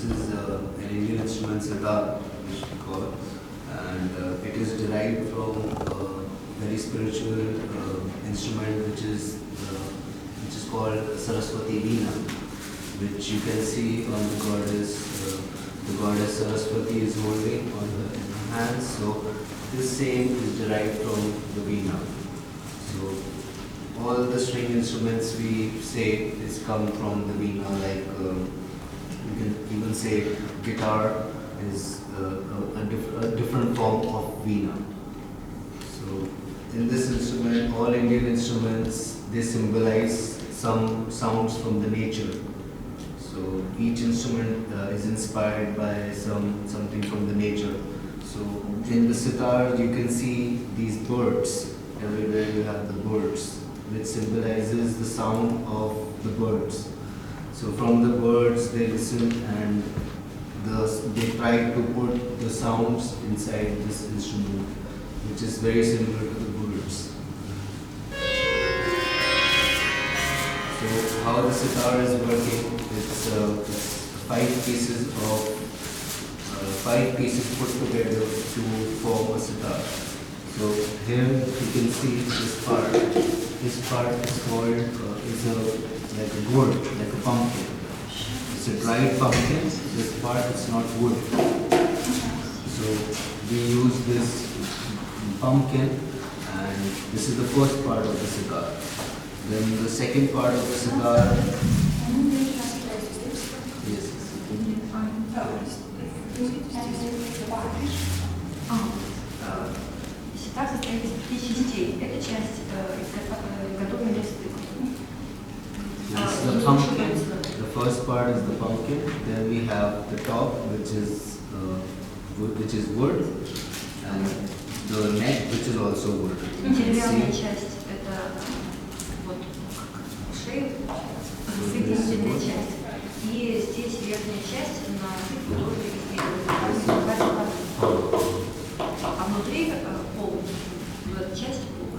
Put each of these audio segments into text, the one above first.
is an Indian instrument, Sitar, which we call, and it is derived from a very spiritual instrument which is called Saraswati Veena, which you can see on the goddess. The goddess Saraswati is holding on her hands. So this same is derived from the Veena. So all the string instruments we say is come from the Veena. Like you can even say guitar is a different form of Veena. So in this instrument, all Indian instruments, they symbolize some sounds from the nature. So each instrument is inspired by something from the nature. So in the sitar you can see these birds. Everywhere you have the birds, which symbolizes the sound of the birds. So from the birds they listen and they try to put the sounds inside this instrument, which is very similar to the birds. So how the sitar is working, it's 5 pieces put together to form a sitar. So here you can see this part. This part is called like a gourd, like a pumpkin. It's a dried pumpkin. This part is not wood. So we use this pumpkin, and this is the first part of the sitar. Then the second part of the sitar. Yes. Ситар состоит из 5 частей. Эта часть изготовлена из The pumpkin. The first part is the pumpkin. Then we have the top, which is wood, and the neck, which is also wood. Деревянная часть – это вот шея, соединительная часть. И здесь верхняя часть на тоже изготовлена. А внутри пол, в этой части пол.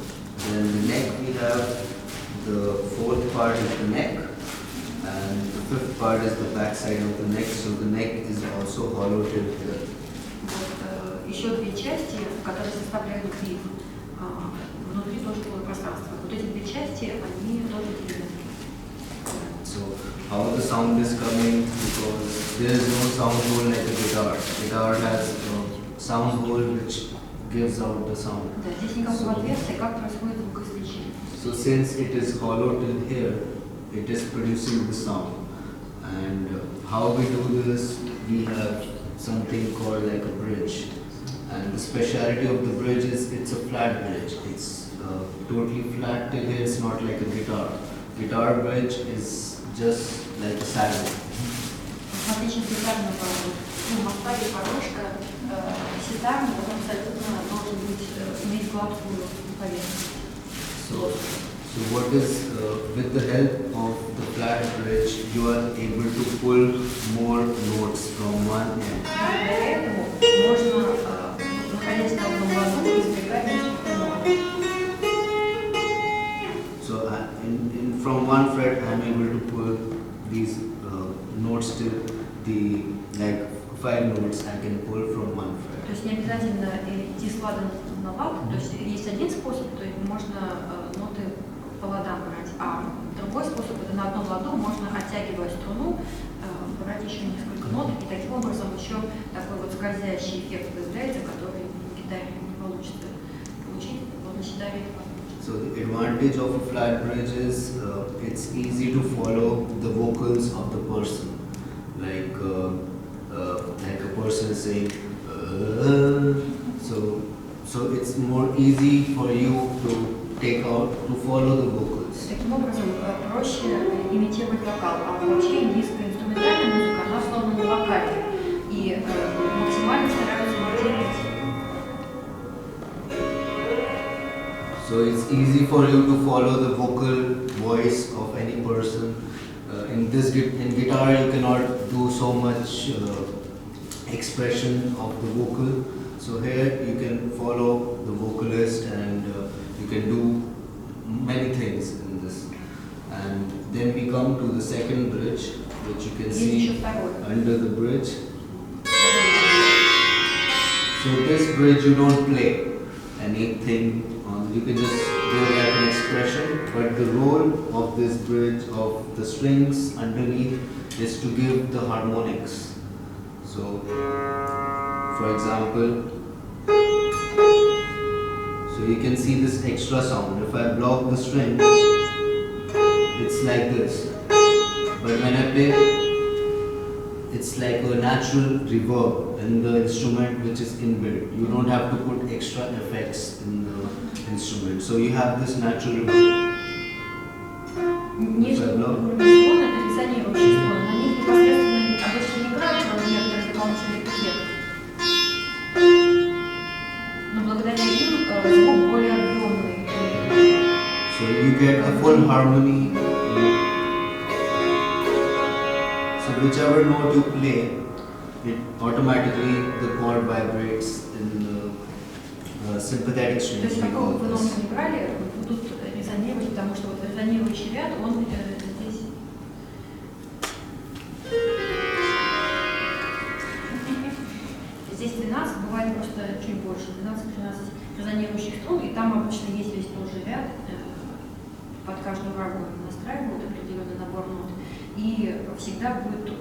Then the neck we have, the fourth part is the neck, and the fifth part is the back side of the neck. So the neck is also hollowed till here. Вот еще 2 части, которые составляют гриф. Внутри тоже было пространство. Вот эти 2 части, они тоже деревянные. So how the sound is coming, because there is no sound hole like a guitar. Guitar has a sound hole which gives out the sound. Да, здесь никакого отверстия, как происходит звукоизвлечение. So since it is hollow till here, it is producing the sound. And how we do this, we have something called like a bridge. And the speciality of the bridge is it's a flat bridge. It's totally flat till here. It's not like a guitar. Guitar bridge is just like a saddle. В отличие от гитарного моста и порожка, ситар он абсолютно должен иметь гладкую поверхность. So what is, with the help of the flat bridge, you are able to pull more notes from one end. Благодаря этому можно, находясь на одном ладу, извлекать несколько нот. So from one fret, I am able to pull these notes till the 5 notes I can pull from one fret. То есть не обязательно идти с лада на лад, то есть есть один способ, то есть можно ноты по ладам брать, а другой способ это на одном ладу можно, оттягивая струну, брать еще несколько нот, и таким образом еще такой вот скользящий эффект появляется, который в гитаре не получится получить, вот на ситаре. So the advantage of a flat bridge is it's easy to follow the vocals of the person, like a person is saying, so it's more easy for you to follow the vocals. Таким образом проще имитировать вокал, а вообще индийская инструментальная музыка, она основана на вокале, и максимально стараются имитировать. So it's easy for you to follow the vocal voice of any person. In guitar you cannot do so much expression of the vocal. So here you can follow the vocalist and you can do many things in this. And Then we come to the second bridge, which you can Есть see еще второй. under the bridge. So this bridge you don't play anything on, you can just give like an expression, but the role of this bridge, of the strings underneath, is to give the harmonics. So, for example, so you can see this extra sound. If I block the string, it's like this. But when I play, it's like a natural reverb in the instrument which is inbuilt. You don't have to put extra effects in the instrument. So you have this natural reverb. Нижний уровень струн — это резонирующие струны. На них непосредственно обычно не играют, но некоторые дополнительные эффекты. Но благодаря им звук более объемный. So you get a full harmony. So whichever note you play, it automatically the chord vibrates in the sympathetic То strings. есть какого бы вы ноты не брали, будут резонировать, потому что вот резонирующий ряд, он здесь. Здесь 12, бывает просто чуть больше, 12-13 резонирующих струн, и там обычно есть весь тот же ряд, под каждую рагу настраивают определенный набор нот, и всегда будет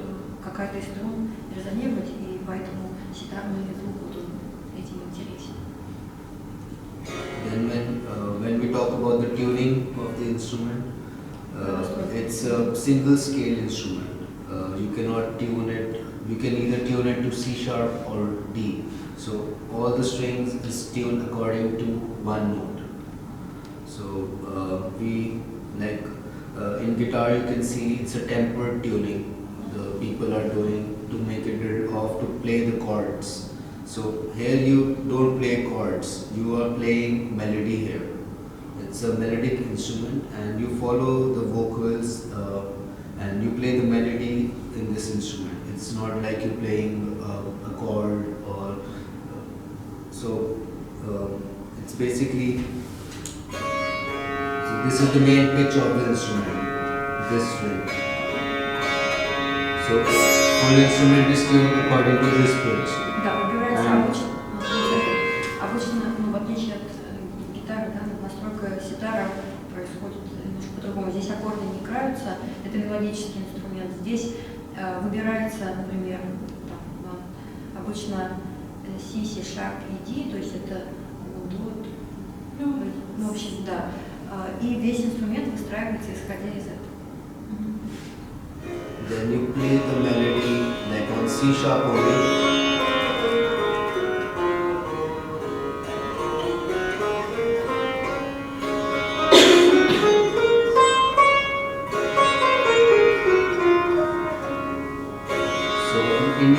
какая-то из струн резонировать, и поэтому ситарный звук вот он этим интересен. Then when we talk about the tuning of the instrument, it's a single scale instrument. You cannot tune it. You can either tune it to C sharp or D. So all the strings is tuned according to one note. So we like in guitar you can see it's a tempered tuning. The people are doing to make it off to play the chords. So here you don't play chords, you are playing melody here. It's a melodic instrument and you follow the vocals and you play the melody in this instrument. It's not like you're playing a chord or it's basically, so this is the main pitch of the instrument, this string. So whole instrument is tuned according to this pitch. Да, выбирается обычно, ну, в отличие от гитары, да, настройка ситара происходит немножко по-другому. Здесь аккорды не играются, это мелодический инструмент. Здесь выбирается, например, там, обычно C, C sharp и D, то есть это вот, ну, в общем, да. И весь инструмент выстраивается исходя из этого. Then you play the melody like on C sharp only. So in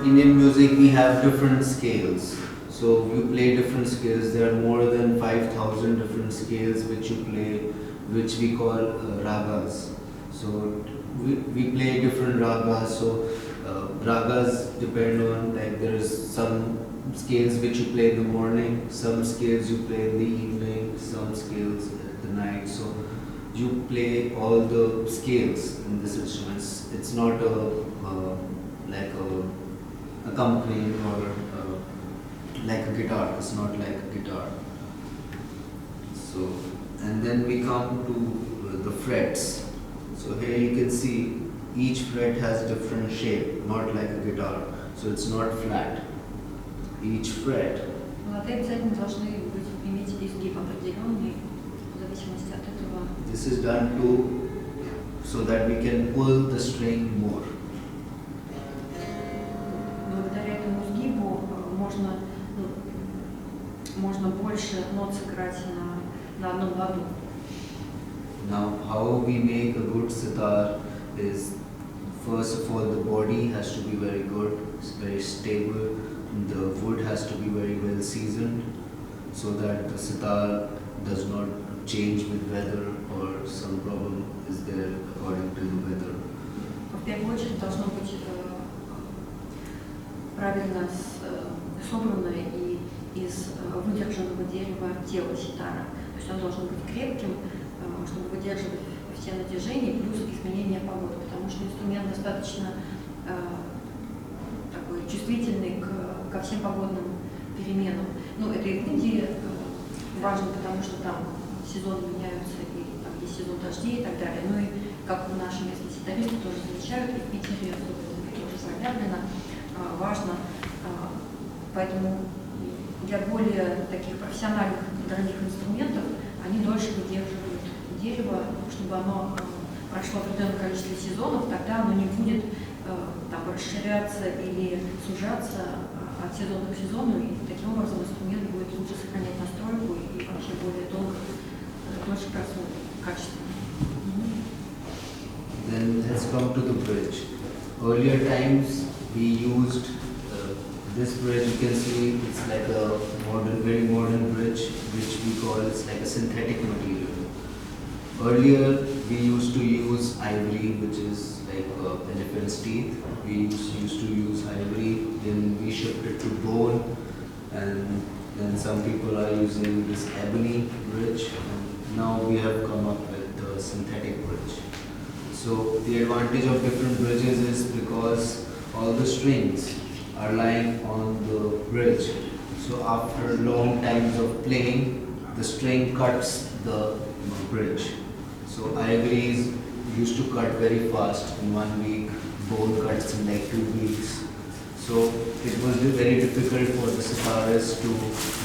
Indian music we have different scales. So you play different scales. There are more than 5,000 different scales which you play, which we call ragas. So we play different ragas. So ragas depend on, like there is some scales which you play in the morning, some scales you play in the evening, some scales at the night. So you play all the scales in this instrument. It's not like a accompanying or like a guitar. It's not like a guitar. So and then we come to the frets. So here you can see each fret has a different shape, not like a guitar. So it's not flat. Each fret. Лады обязательно должны иметь изгиб определенный, в зависимости от этого. This is done so that we can pull the string more. Благодаря этому изгибу можно больше нот сыграть на одном ладу. Now, how we make a good sitar is, first of all, the body has to be very good, it's very stable. The wood has to be very well seasoned, so that the sitar does not change with weather or some problem is there according to the weather. В первую очередь должно быть правильно собранное и из выдержанного дерева тело ситара. То есть он должен быть крепким, чтобы выдерживать все натяжения плюс изменение погоды, потому что инструмент достаточно такой чувствительный ко всем погодным переменам. Ну, это и в Индии важно, потому что там сезоны меняются, и там есть сезон дождей и так далее. Ну и как наши местные ситаристы тоже замечают, и в Питере тоже заявлено, важно. Поэтому для более таких профессиональных дорогих инструментов они дольше выдерживают дерево, чтобы оно прошло определенное количество сезонов, тогда оно не будет там расширяться или сужаться от сезона к сезону, и таким образом инструмент будет лучше сохранять настройку и вообще более долго, дольше прослужит качественно. Then let's come to the bridge. Earlier times we used this bridge. You can see it's like a very modern bridge, which we call it's like a synthetic material. Earlier we used to use ivory, which is like elephant's teeth. We used to use ivory, then we shifted to bone, and then some people are using this ebony bridge, and now we have come up with the synthetic bridge. So the advantage of different bridges is because all the strings are lying on the bridge. So after long times of playing, the string cuts the bridge. So ivories used to cut very fast in 1 week, bone cuts in like 2 weeks. So it was very difficult for the sitarists to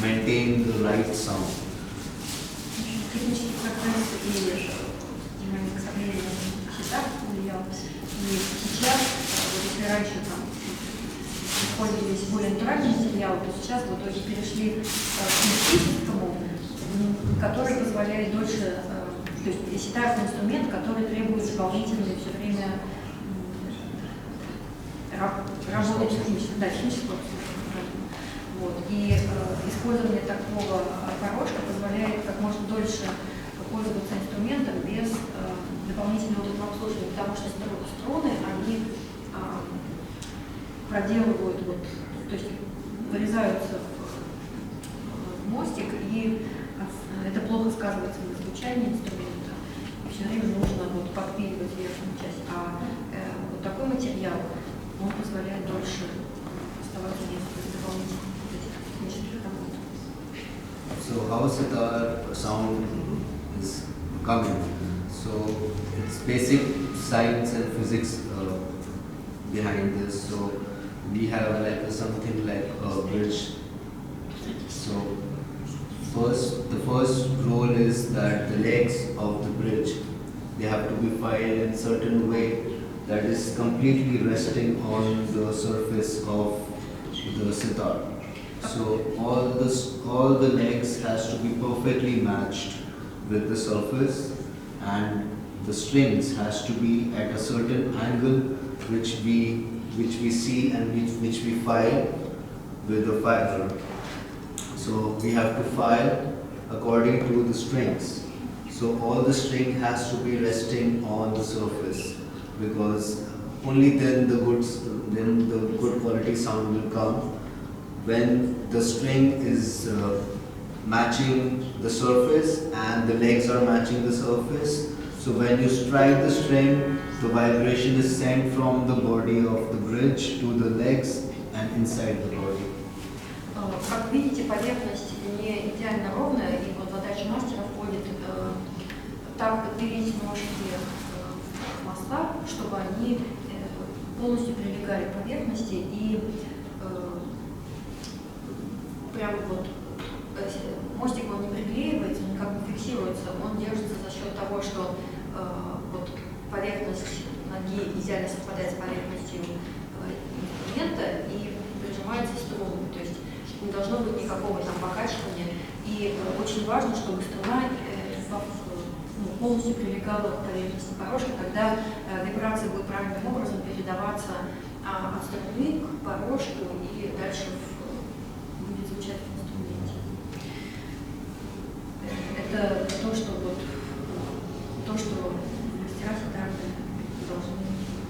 maintain the right sound. Технический прогресс и ситар повлиял. И сейчас, вот если раньше там использовались более натуральные материалы, то сейчас в итоге перешли к синтетическому, который позволяет дольше. То есть ситар — это инструмент, который требует дополнительно все время работать технического обслуживания. Вот. И использование такого порошка позволяет как можно дольше пользоваться инструментом без дополнительного обслуживания, потому что струны, они проделывают, вот, то есть вырезаются в мостик, и это плохо сказывается на звучании инструмента. И все время нужно вот подпиливать верхнюю часть. А вот такой материал, он позволяет дольше оставаться без дополнительных технических работ. So how sitar sound is coming? So it's basic science and physics behind this. So we have like something like a bridge. So the first rule is that the legs of the bridge, they have to be filed in certain way that is completely resting on the surface of the sitar. So all the legs has to be perfectly matched with the surface, and the strings has to be at a certain angle which we see and which we file with the filer. So we have to file according to the strings. So all the string has to be resting on the surface, because only then the good quality sound will come when the string is matching the surface and the legs are matching the surface. So when you strike the string, the vibration is sent from the body of the bridge to the legs and inside the body. Как видите, поверхность не идеально ровная, и вот задача мастера входит так подберить ножки моста, чтобы они полностью прилегали к поверхности, и прямо вот мостик, он не приклеивается, он как бы фиксируется, он держится за счет того, что вот поверхность ноги идеально совпадает с поверхностью инструмента и прижимается струнами, то есть не должно быть никакого там покачивания, и очень важно, чтобы струна полностью прилегала к поверхности порошка, тогда вибрация будет правильным образом передаваться от струны к порошку и дальше будет звучать в инструменте. Это то, что мастера ситарные должны,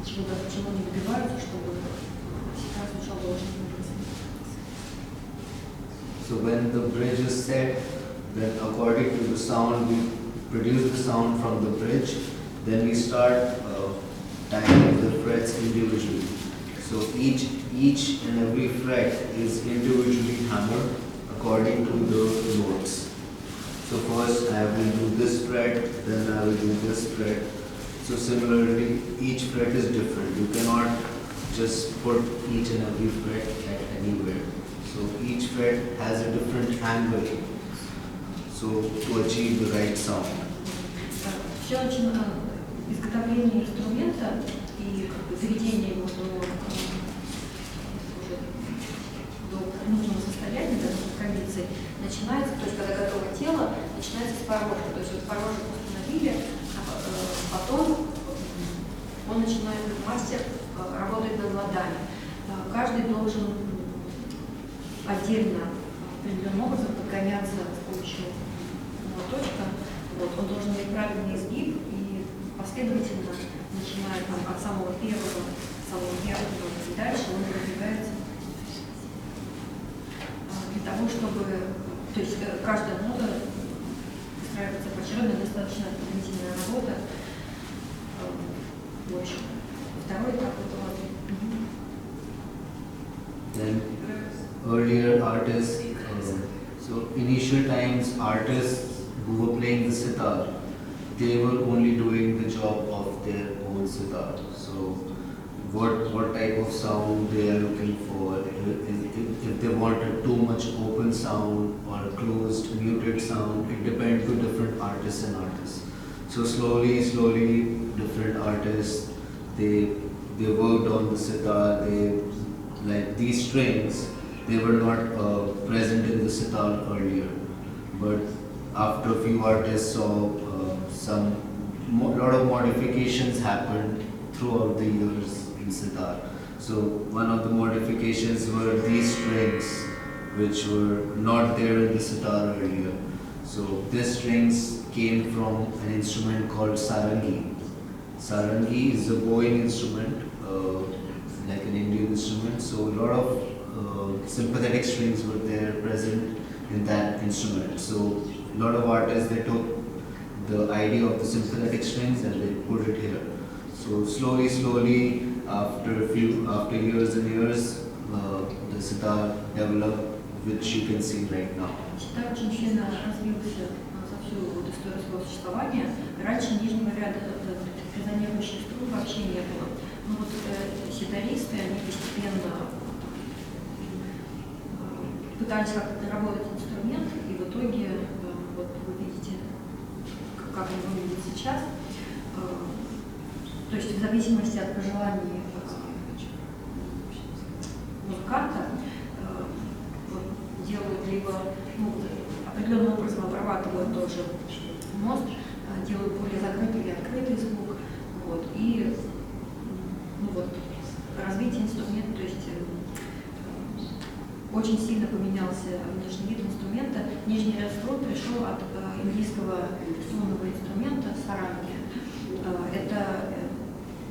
чего не добиваются, чтобы ситар звучал должным образом. So when the bridge is set, then according to the sound, we produce the sound from the bridge, Then we start tying the frets individually. So each and every fret is individually hammered according to the notes. So first I will do this fret, then I will do this fret. So similarly, each fret is different. You cannot just put each and every fret at anywhere. So each fret has a different angle. So to achieve the right sound. Все изготовление инструмента и заведение его до нужного состояния, до кондиции, начинается, то есть когда готово тело, начинается с порожка. То есть вот порожек установили, а потом он начинает, мастер работает над ладами. Каждый должен отдельно определенным образом подгоняться с помощью молоточка. Вот, он должен иметь правильный изгиб и последовательно, начиная там, от самого первого и дальше, он продвигается для того, чтобы, то есть каждая нота выстраивается поочередно, достаточно длительная работа. В общем, второй этап это Then earlier artists, so initial times artists who were playing the sitar, they were only doing the job of their own sitar. So what type of sound they are looking for, if they wanted too much open sound or a closed muted sound, it depends to different artists and artists. So slowly different artists, they worked on the sitar. Like these strings, they were not present in the sitar earlier, but after a few artists saw lot of modifications happened throughout the years in sitar. So one of the modifications were these strings, which were not there in the sitar earlier. So these strings came from an instrument called sarangi. Sarangi is a bowing instrument, like an Indian instrument. So a lot of sympathetic strings were there present in that instrument. So a lot of artists, they took the idea of the sympathetic strings and they put it here. So slowly, after years and years, the sitar developed, which you can see right now. Ситар очень сильно развился за всю вот историю своего существования. Раньше нижнего ряда резонирующих струн вообще не было. Но вот ситаристы, они постепенно пытались как-то доработать инструмент, и в итоге, вот вы видите, как он выглядит сейчас. То есть в зависимости от пожеланий музыканта делают либо определенным образом обрабатывают тоже мост, делают более закрытый или открытый звук. Вот, и развитие инструмента, то есть очень сильно поменялся внешний вид инструмента. Нижний ряд струн пришел от индийского струнного инструмента саранги. Это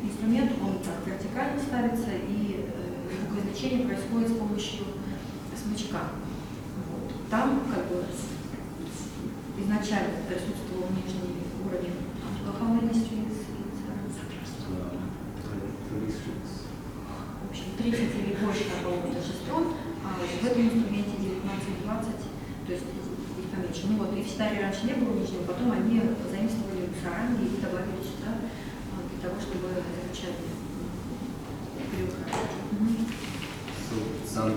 инструмент, он так вертикально ставится, и звукоизвлечение происходит с помощью смычка. Вот. Там как бы изначально присутствовал нижний уровень алкоголичности. В общем, 30 или больше, по-моему, даже струн, а в этом инструменте 19-20, то есть их поменьше. Ну вот, и в ситаре раньше не было нижнего, потом они заимствовали саранги и добавили сюда для того, чтобы звучание приукрасить. So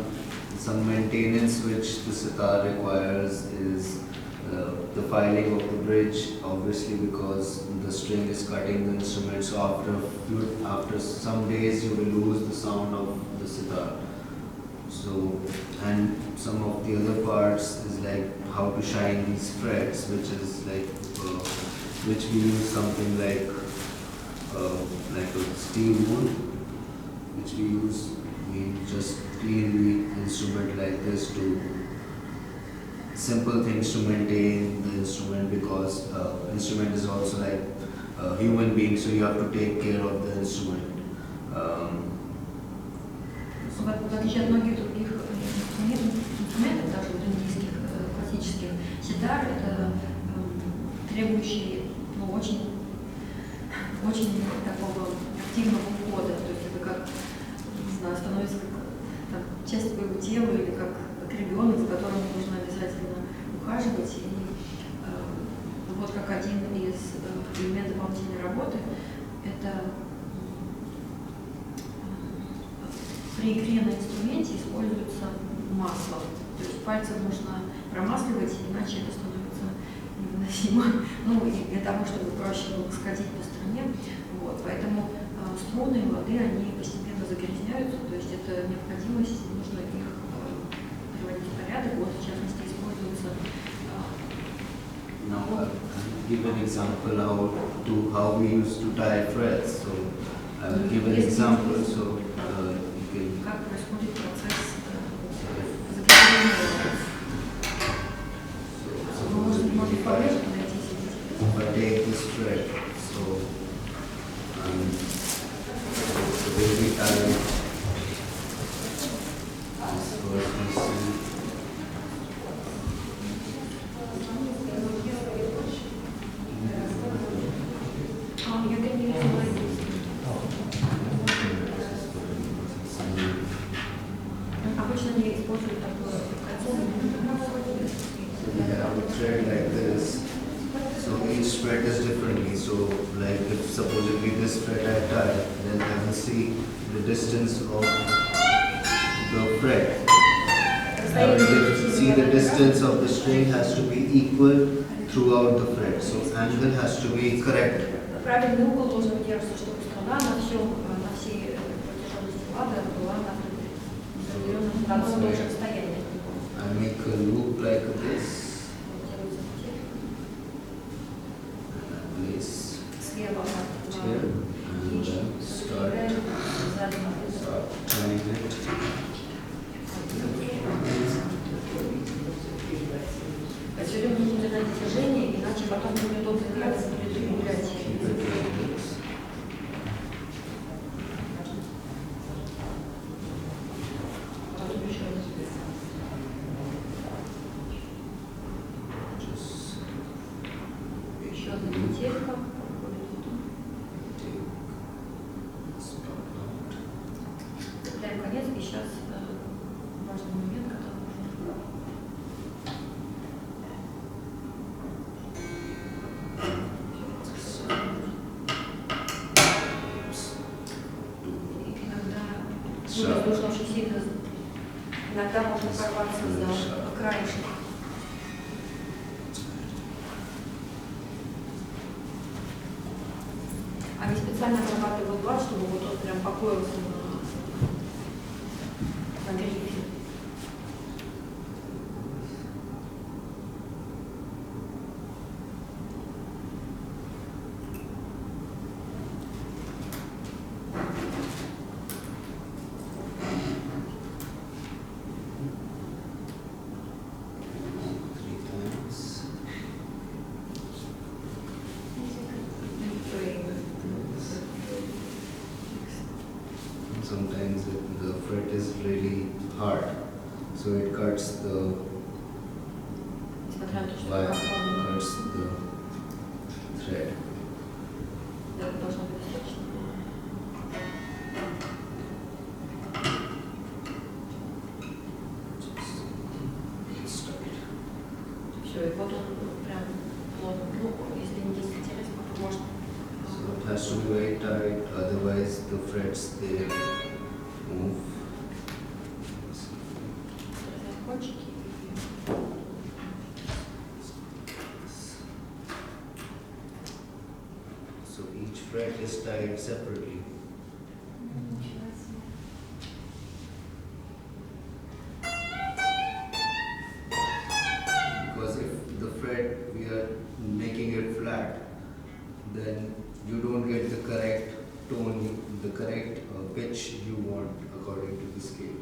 some maintenance which the sitar requires is the filing of the bridge, obviously because the string is cutting the instrument. So after some days you will lose the sound of the sitar. So, and some of the other parts is like how to shine these frets, which is like which we use something like a steel wool, which we just clean the instrument like this to simple things to maintain the instrument, because instrument is also like a human being, so you have to take care of the instrument. В отличие от многих других инструментов, даже вот индийских классических, ситар это требующий очень очень такого активного ухода, то есть это как, не знаю, становится как там, часть твоего тела или как ребенок, за которым нужно обязательно ухаживать. И вот как один из элементов дополнительной работы – это при игре на инструменте используется масло. То есть пальцы нужно промасливать, иначе это становится невыносимо. Ну и для того, чтобы проще было скользить по струне. Вот, поэтому струны и лады, они постепенно загрязняются, то есть это необходимость, нужно их приводить в порядок. Вот, в частности, используется. Now I'll give an example how we used to tie threads. So I will give an example. So you can. Как происходит процесс загрязнения? Может поближе подойти сидеть? If I take this thread, so the way we tie it is first we see. You can use it like this. Обычно они используют такое кольцо. We have a thread like this. So each thread is differently. So like if supposedly this thread I tie, then I will see the distance of the thread. I will see the distance of the string has to be equal throughout the thread. So angle has to be correct. Правильный угол должен удерживаться, чтобы струна на всей протяженности лада была на одном и том же расстоянии. I make a loop like this. And I place Слева here and start turning it. Все время нужно держать движение, иначе потом будет удобно передвигать. Еще одна петелька. Цепляем конец, и сейчас важный момент, который нужно. Нужно очень сильно, иногда можно порваться за краешек. Они специально обрабатывают лад, чтобы вот он прям покоился на грифе. Sometimes the fret is really hard, so it cuts the wire, cuts the thread. Все, и вот он прям плотно. Ну, если не есть интерес, то можно. So it has to be very tight, otherwise the threads they move. So each thread is tied separately. Because if the thread we are making it flat, then you don't get the correct tone, the correct pitch you want according to the scale.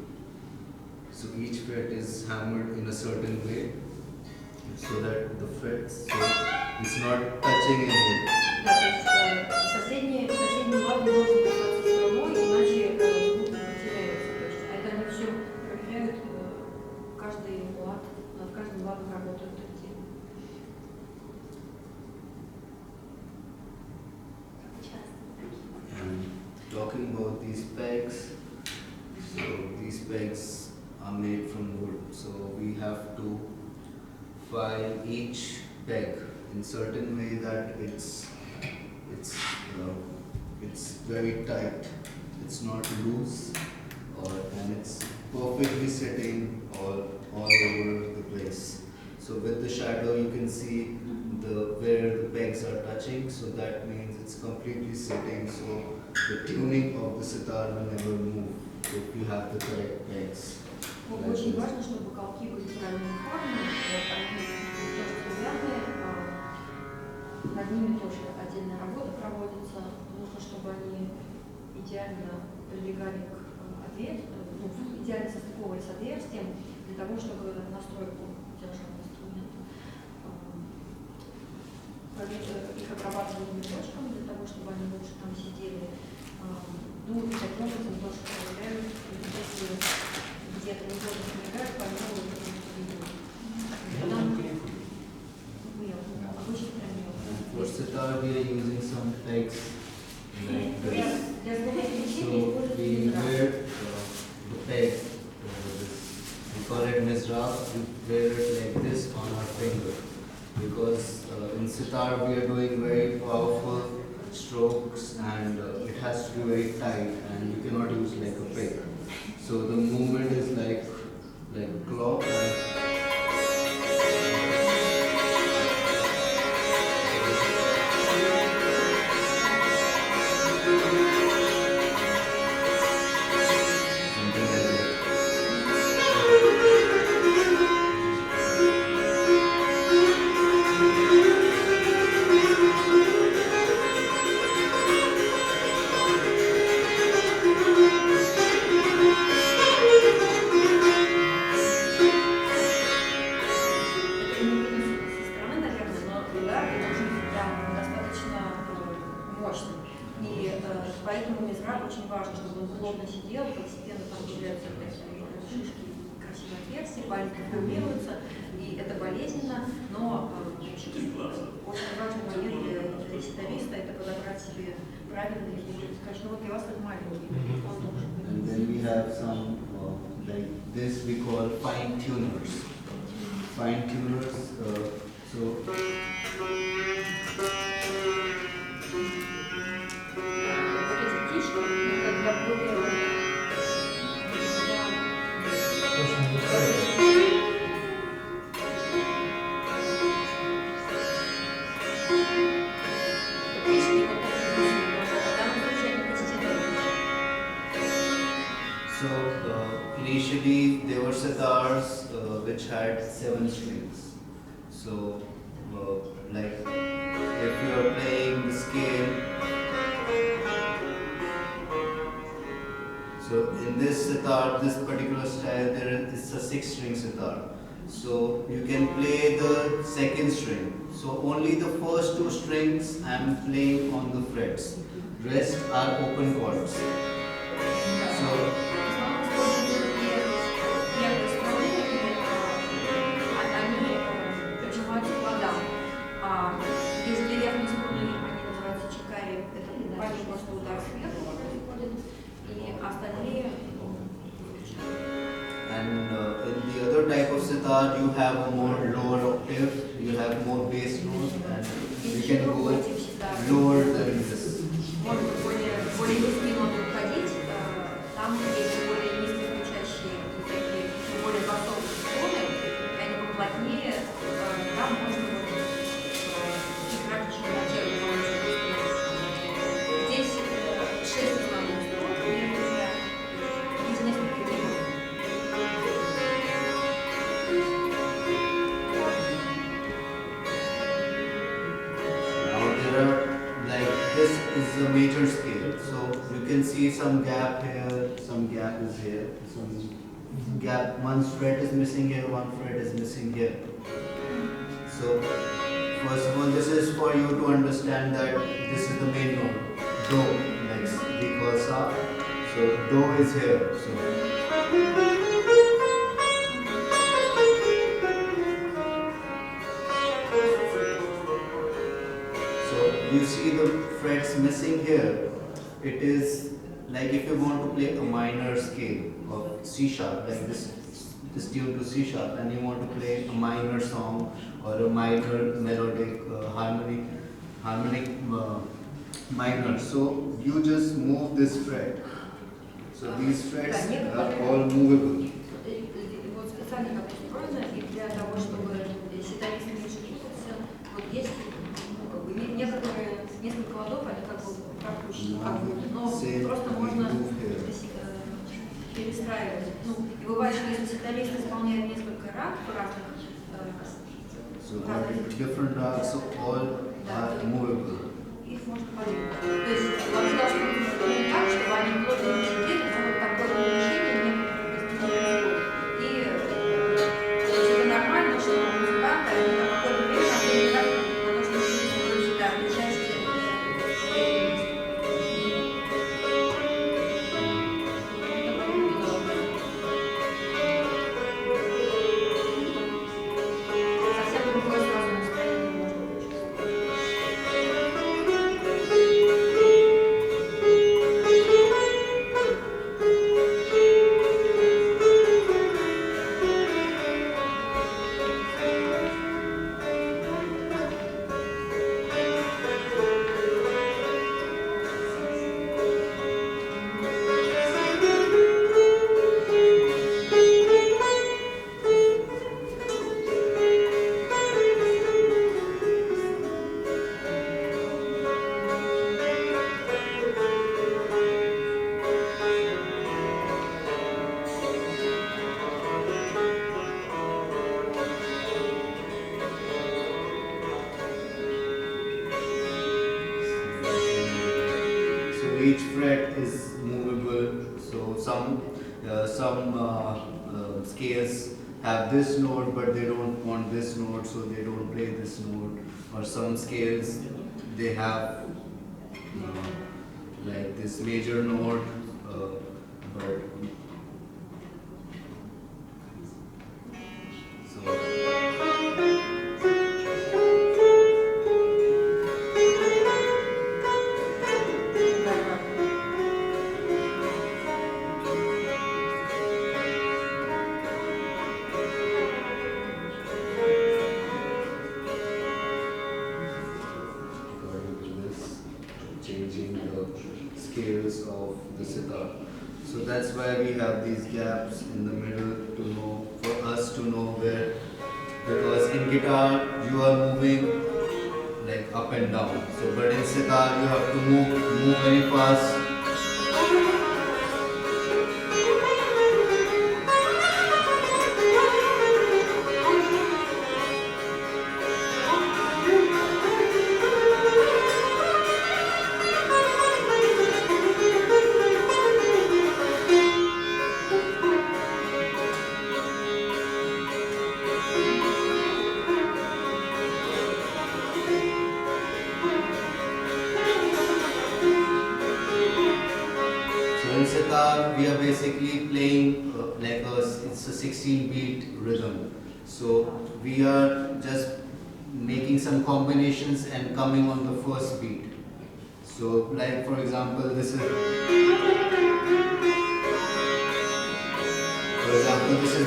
So each fret is hammered in a certain way so that the frets, so it's not touching anything. Да, то есть соседний лад не должен касаться струной, иначе звук не потеряется. То есть, это они все проверяют, каждый лад, над каждым ладом работают отдельно. Часто. talking about these pegs, so these pegs are made from wood. So we have to file each peg in certain way that it's very tight. It's not loose, and it's perfectly sitting all over the place. So with the shadow, you can see where the pegs are touching. So that means it's completely sitting. So the tuning of the sitar will never move if you have the correct pegs. Очень важно, чтобы колки были правильной формы, они тоже приятные, над ними тоже отдельная работа проводится. Нужно, чтобы они идеально прилегали к отверстию, идеально состыковывались с отверстием, для того, чтобы настройку держал инструмент. Их обрабатывали точками, для того, чтобы они лучше там сидели. Ну и таким образом тоже проверяют, если где-то неудобно помогают, помогут, For sitar, we are using some pegs like this. So we wear the peg, we call it mizrab, we wear it like this on our finger. Because in sitar we are doing very powerful strokes, and it has to be very tight, and you cannot use like a peg. So the movement is like a clock. Поэтому мизраб очень важно, чтобы он плотно сидел, постепенно там появляются шишки, красивые отверстия, пальцы формируются, и это болезненно, но очень важный момент для ситариста — это подобрать себе правильный ритм. Скажем, вот для вас это маленький, он должен быть. And then we have some, like this we call fine tuners. Fine tuners, initially there were sitars which had 7 strings. So, like if you are playing the scale, so in this sitar, this particular style, there is a 6-string sitar. So you can play the 2nd string. So only the first 2 strings I am playing on the frets. Rest are open chords. So and in the other type of sitar, you have a more lower octave, you have more bass notes, and you can go lower than this. This is a major scale, so you can see some gap here, some gap is here, some gap, one fret is missing here, one fret is missing here. So first of all, this is for you to understand that this is the main note, do, like we call sa. So do is here. So you see the frets missing here, it is like if you want to play a minor scale of C sharp, like this tune to C sharp, and you want to play a minor song or a minor melodic harmonic minor. So you just move this fret. So these frets are all movable. Вот специально как устроено, и для того, чтобы ситарист меньше путался, вот есть некоторые, несколько ладов, они как бы пропущены, но просто можно перестраивать. Ну, и бывает, что если ситарист исполняет несколько раг в разных different rags, so all are movable. Их можно подвинуть. То есть лады должны быть устроены так, чтобы они плотно не сидели, но вот такое движение некоторых не происходит. И это нормально, что музыканты, они на какое-то время отвлекают на то, чтобы перестроить ударные части. Совсем другое сразу настроение можно получить. Each fret is movable, so some scales have this note but they don't want this note, so they don't play this note, or some scales they have like this major note, but changing the scales of the sitar. So that's why we have these gaps in the middle to know, for us to know where, because in guitar you are moving like up and down. So but in sitar you have to move very fast. In sitar, we are basically playing it's a 16-beat rhythm. So we are just making some combinations and coming on the first beat. So like for example, this is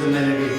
the melody.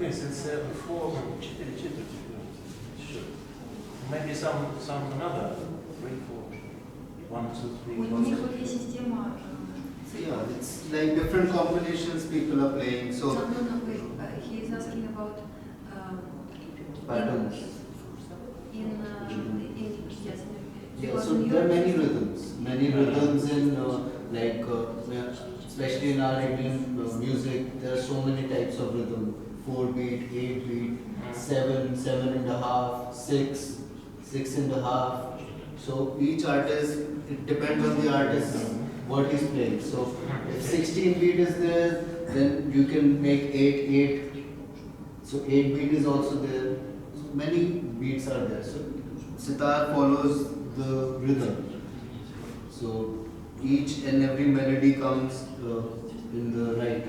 Prince, it's four, sure. Maybe some another 3, 4, 1, 2, 3. У них вот есть система. Yeah, it's like different combinations people are playing. So he is asking about patterns. Yes. Yeah, so there are many rhythms in like especially in our Indian music. There are so many types of rhythm: 4-beat, 8-beat, 7, 7.5, 6, 6.5. So each artist, it depends on the artist what he's playing. So if 16 beat is there, then you can make 8. So 8 beat is also there. So many beats are there. So sitar follows the rhythm. So each and every melody comes in the right.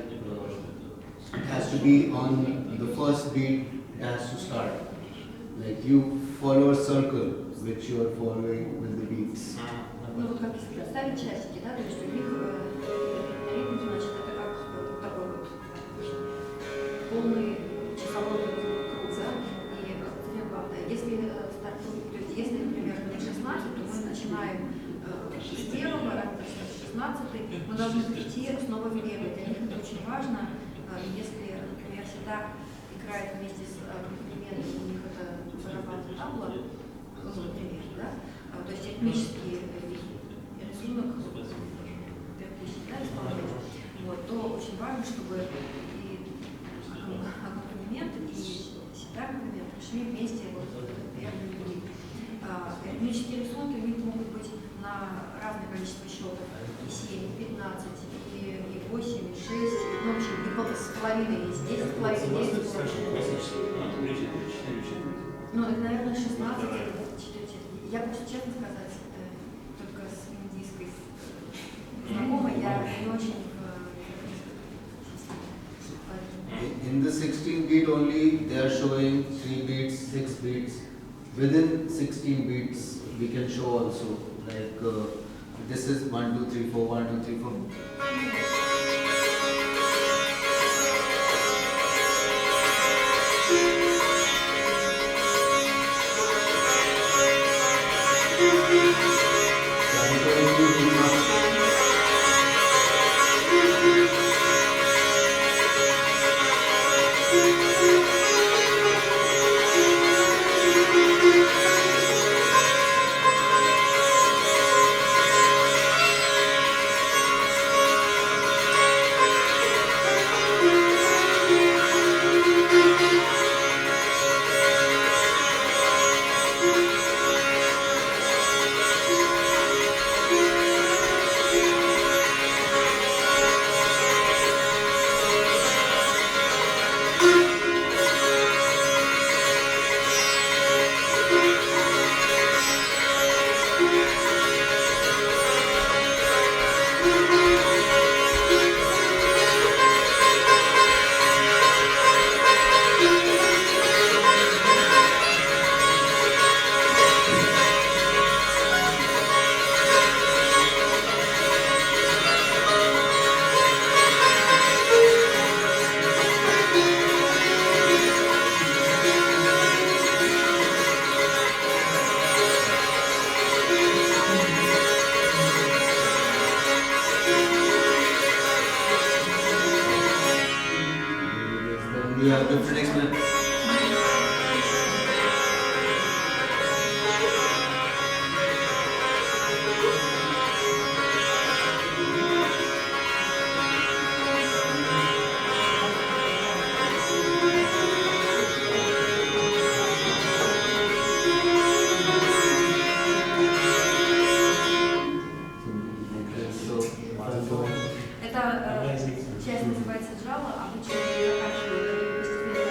It has to be on the first beat. It has to start. Like you follow a circle which you are following with the beats. Ну вот как если представить часики, да, то есть у них ритм, значит, это как такой вот полный часовой круг, да, и если стартует, то есть если, например, у них 16, то мы начинаем с первого, с 16, мы должны прийти с новыми регами. Для них это очень важно, если, например, ситар играет вместе с аккомпанементом, у них это барабанная табла, например, да, то есть ритмический рисунок, да, исполнения, вот, то очень важно, чтобы и аккомпанемент, и ситар, например, пришли вместе вот первые люди. Ритмические рисунки у них могут быть на разное количество счетов, и 7, и 15, и 8, и 6, ну, в общем, и с половиной есть, 10 с половиной, 10 с половиной. Ну, это, наверное, 16, 4. Я буду честно сказать, только с индийской знакомой, я не очень In the 16 beat only, they are showing 3 beats, 6 beats. Within 16 beats, we can show also like this is 1, 2, 3, 4, 1, 2, 3, 4. We have different explanations. Это часть называется джала, обычно заканчивают постепенно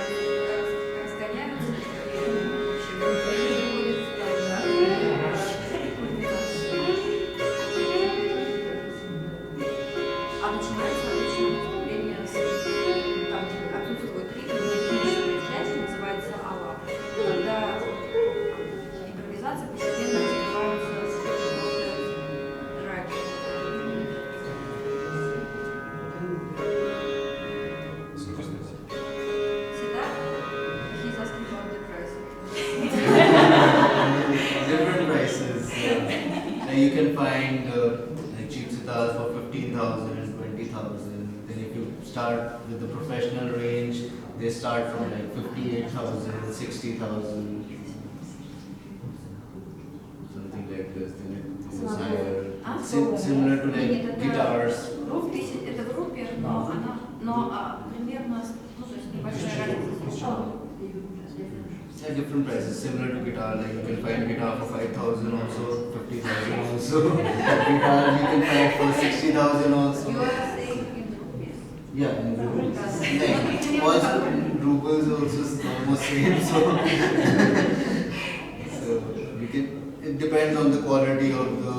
start with the professional range. They start from like 58,000, 60,000, something like this. Then it goes higher. Similar to like guitars. Это в группе, но примерно, ну, то есть небольшая разница. Yeah, different prices, similar to guitar. Like you can find guitar for 5,000 also, 50,000 also. Guitar you can find for 60,000 also. You are saying in rupees? Yeah, in rupees. Like also in rubles also almost same. So you can. It depends on the quality of the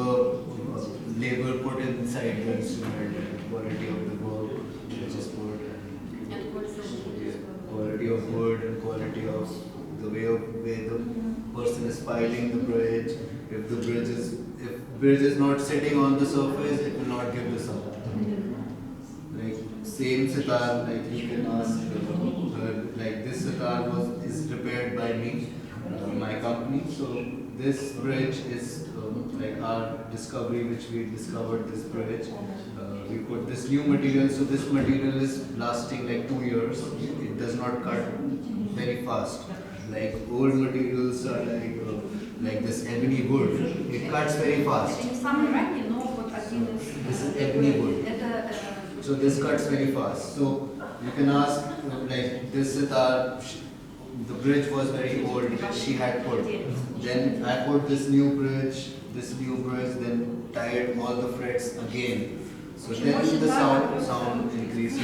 labor put inside the instrument, quality of the work which is put, and quality of wood and quality of the way the person is filing the bridge. If the bridge is not sitting on the surface, it will not give the sound. Like same sitar, like you can ask, like this sitar is prepared by me, my company. So this bridge is like our discovery, which we discovered this bridge. We put this new material, so this material is lasting like 2 years. It does not cut very fast. Like old materials are like this ebony wood. It cuts very fast. This is ebony wood. So this cuts very fast. So you can ask, like this sitar, the bridge was very old, she had put. Then I put this new bridge, then tied all the frets again. So then the sound increased.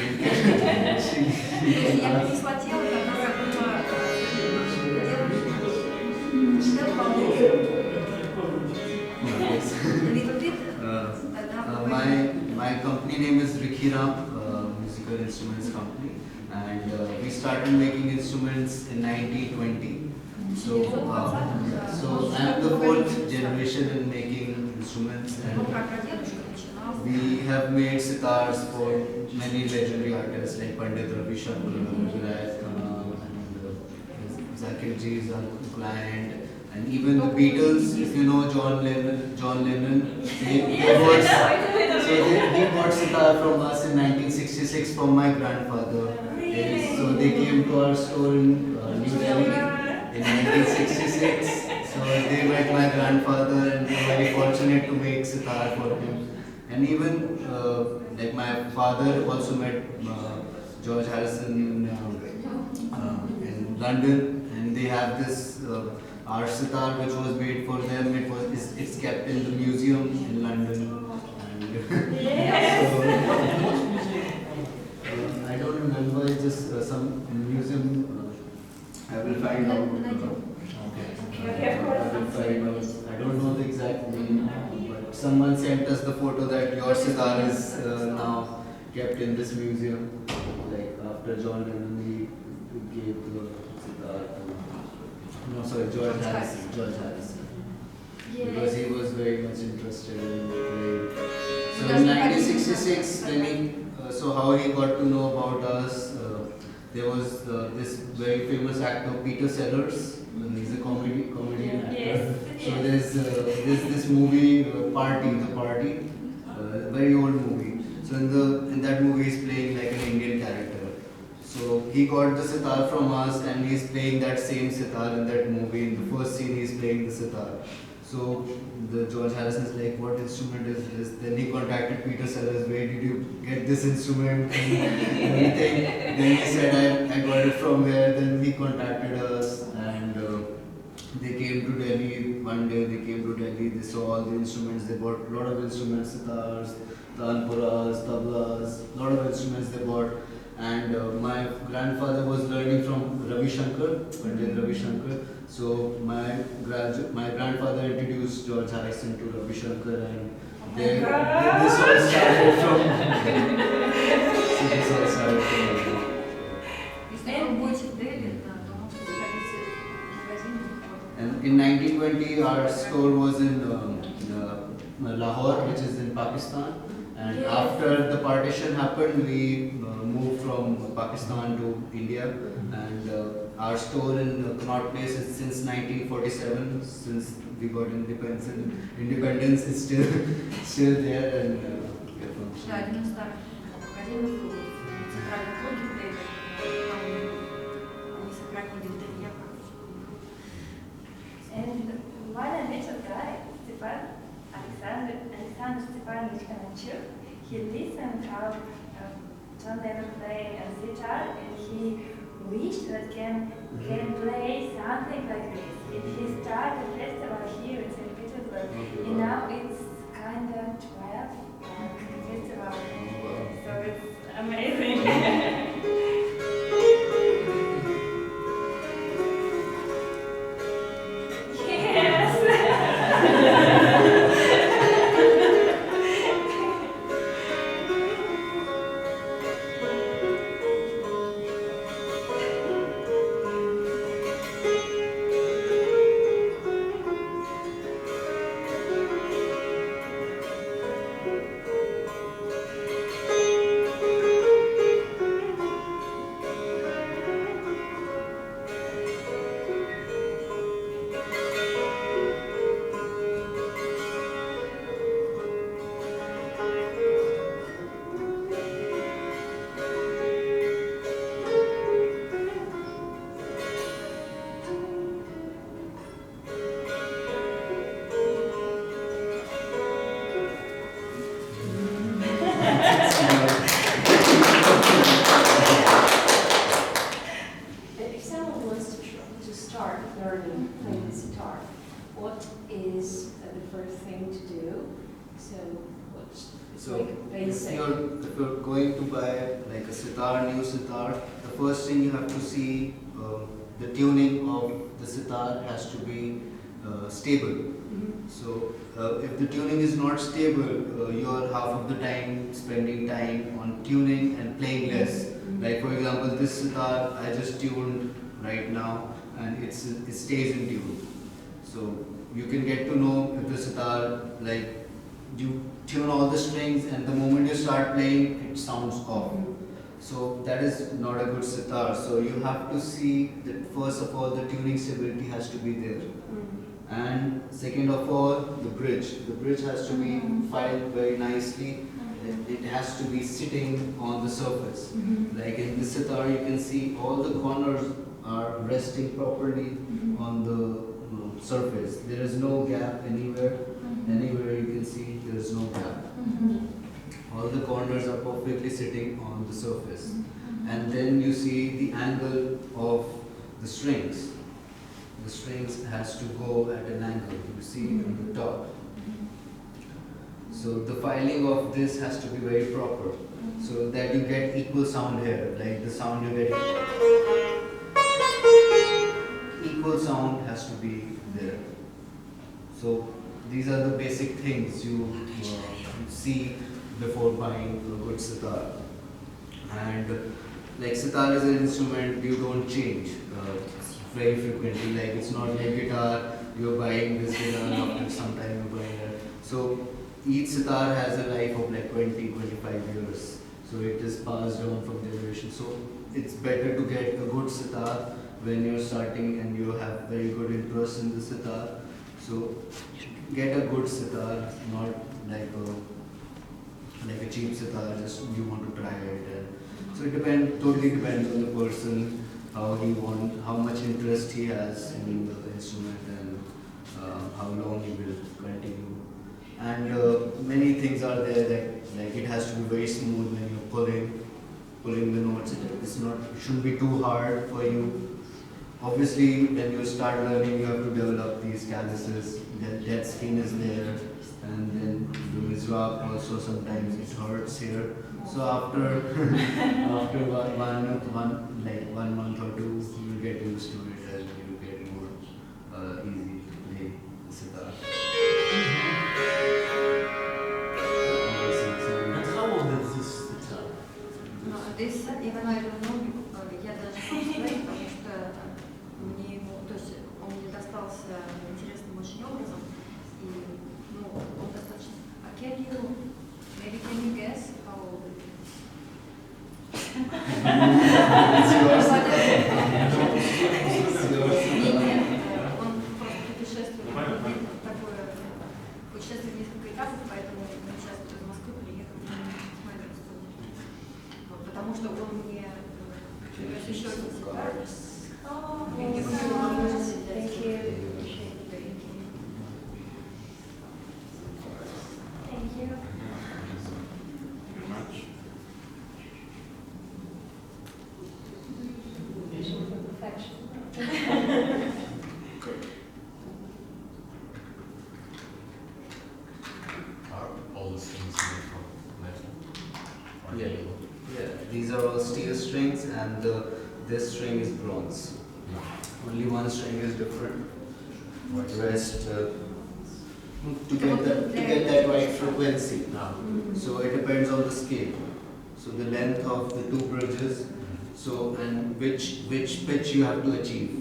My company name is Rikhi Ram, musical instruments company, and we started making instruments in 1920. So I'm the 4th generation in making instruments, and we have made sitars for many legendary artists like Pandit Ravi Shankara, Zakir Ji's client, and even the Beatles. If you know John Lennon, he bought sitar from us in 1966 from my grandfather. So they came to our store in New Delhi in 1966. So they met my grandfather, and we were very fortunate to make sitar for him. And even like my father also met George Harrison in London, and they have this our sitar which was made for them. It's kept in the museum in London. And I don't remember. It's just some museum. I will find out. I don't know the exact name, but someone sent us the photo that your sitar is now kept in this museum. Like after John Lennon, he gave the sitar to George Harrison. Because he was very much interested in playing. So in 1966, when so how he got to know about us, there was this very famous actor Peter Sellers. He's a comedian actor. So there's this movie The Party, very old movie. So in that movie he's playing like an Indian character. So he got the sitar from us, and he's playing that same sitar in that movie. In the first scene he's playing the sitar. So the George Harrison is like, what instrument is this? Then he contacted Peter Sellers, where did you get this instrument and everything? Then he said, I got it from where. Then he contacted us, and they came to Delhi. One day they came to Delhi, they saw all the instruments. They bought a lot of instruments, sitars, tanpuras, tablas, a lot of instruments they bought. And my grandfather was learning from Ravi Shankara. So my grandfather introduced George Harrison to Ravi Shankara, and this all started from. And in 1920, our store was in Lahore, which is in Pakistan. And after the partition happened, we moved from Pakistan to India, and our store in Connaught Place is since 1947. Since we got independence is still there, and сакральные круги плейтов, они сакральные рельефы. And while I met a guy, Alexander Stepanovich Kanachuk, he listened how John Denver playing a sitar, and he wished that can play something like this. He started a festival here in St. Petersburg, and now it's kind of 12 festival, so it's amazing. If you're going to buy like a sitar, new sitar, the first thing you have to see, the tuning of the sitar has to be stable. So if the tuning is not stable, you're half of the time spending time on tuning and playing less. Like for example, this sitar I just tuned right now, and it stays in tune. So you can get to know if the sitar, like you tune all the strings, and the moment you start playing, it sounds off. So that is not a good sitar. So you have to see that first of all the tuning stability has to be there. And second of all, the bridge. The bridge has to be filed very nicely. It has to be sitting on the surface. Like in this sitar, you can see all the corners are resting properly on the surface. There is no gap anywhere. Anywhere you can see there is no gap. All the corners are perfectly sitting on the surface. And then you see the angle of the strings. The strings has to go at an angle, you see on the top. So the filing of this has to be very proper, so that you get equal sound here. Like the sound you get, equal sound has to be there. So these are the basic things you see before buying a good sitar. And like sitar is an instrument you don't change very frequently. Like it's not like guitar, you're buying this guitar and after some time you're buying that. So each sitar has a life of like 20-25 years. So it is passed down from generation. So it's better to get a good sitar when you're starting and you have very good interest in the sitar. So get a good sitar, not like a cheap sitar, just you want to try it. And so it totally depends on the person, how much interest he has in the instrument, and how long he will continue. And many things are there that like it has to be very smooth when you're pulling the notes. It shouldn't be too hard for you. Obviously, when you start learning, you have to develop these calluses. That skin is there, and then the mizrach also sometimes it hurts here. So after one month or two, you will get used to it, and you will get more easy to play the sitar. And how old is this sitar? Но здесь, even though I don't know, я даже не могу сказать, потому что мне его, то есть он мне достался интересным очень образом, и он достаточно. Can you guess how old it is? It's yours. Are all the strings made from metal? Or Yeah. steel? Yeah, these are all steel strings, and this string is bronze. Only one string is different. The rest, to get that right frequency. Ah. So it depends on the scale. So the length of the two bridges. So and which pitch you have to achieve.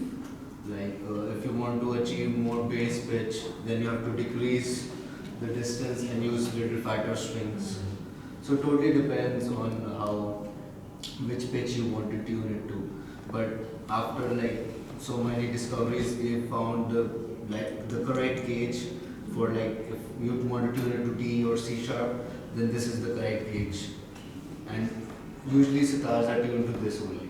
Like if you want to achieve more bass pitch, then you have to decrease the distance and use little fatter strings. So it totally depends on which pitch you want to tune it to. But after like so many discoveries, we found the correct gauge for like if you want to tune it to D or C sharp, then this is the correct gauge. And usually sitars are tuned to this only.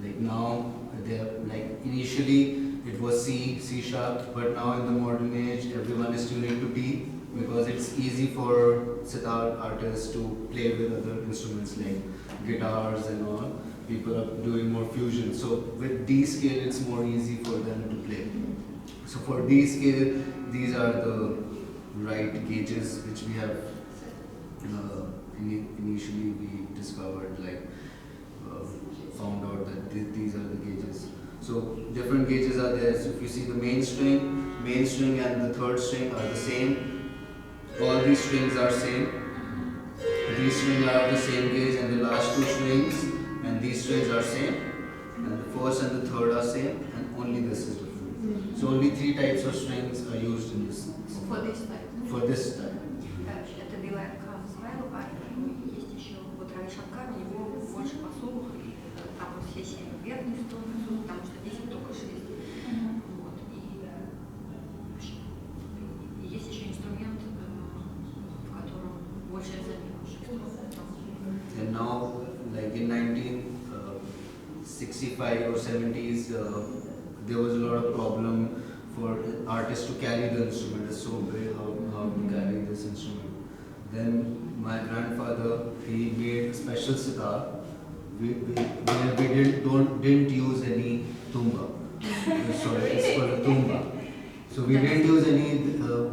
Like now they're like initially it was C sharp, but now in the modern age everyone is tuning to D because it's easy for sitar artists to play with other instruments like guitars and all. People are doing more fusion. So with D scale it's more easy for them to play. So for D scale, these are the right gauges which we have initially we discovered, like found out that these are the gauges. So different gauges are there. So if you see the main string and the third string are the same. All these strings are same. These strings are of the same gauge, and the last two strings and these strings are same. And the first and the third are same, and only this is different. So only 3 types of strings are used in this. For this type. For this type. Это белая Свайл, а есть еще вот Рави Шанкара, у него больше посолов, и там вот все 7 верхних струн, потому что здесь только 6. Вот. И есть еще инструмент, в котором больше замешанных струн. And now, like in 1965 or 70s, there was a lot of problem for artists to carry the instrument. It's so big how to carry this instrument. Then my grandfather, he made a special sitar. We didn't use any tumba. Sorry, it's called a tumba. So we didn't use any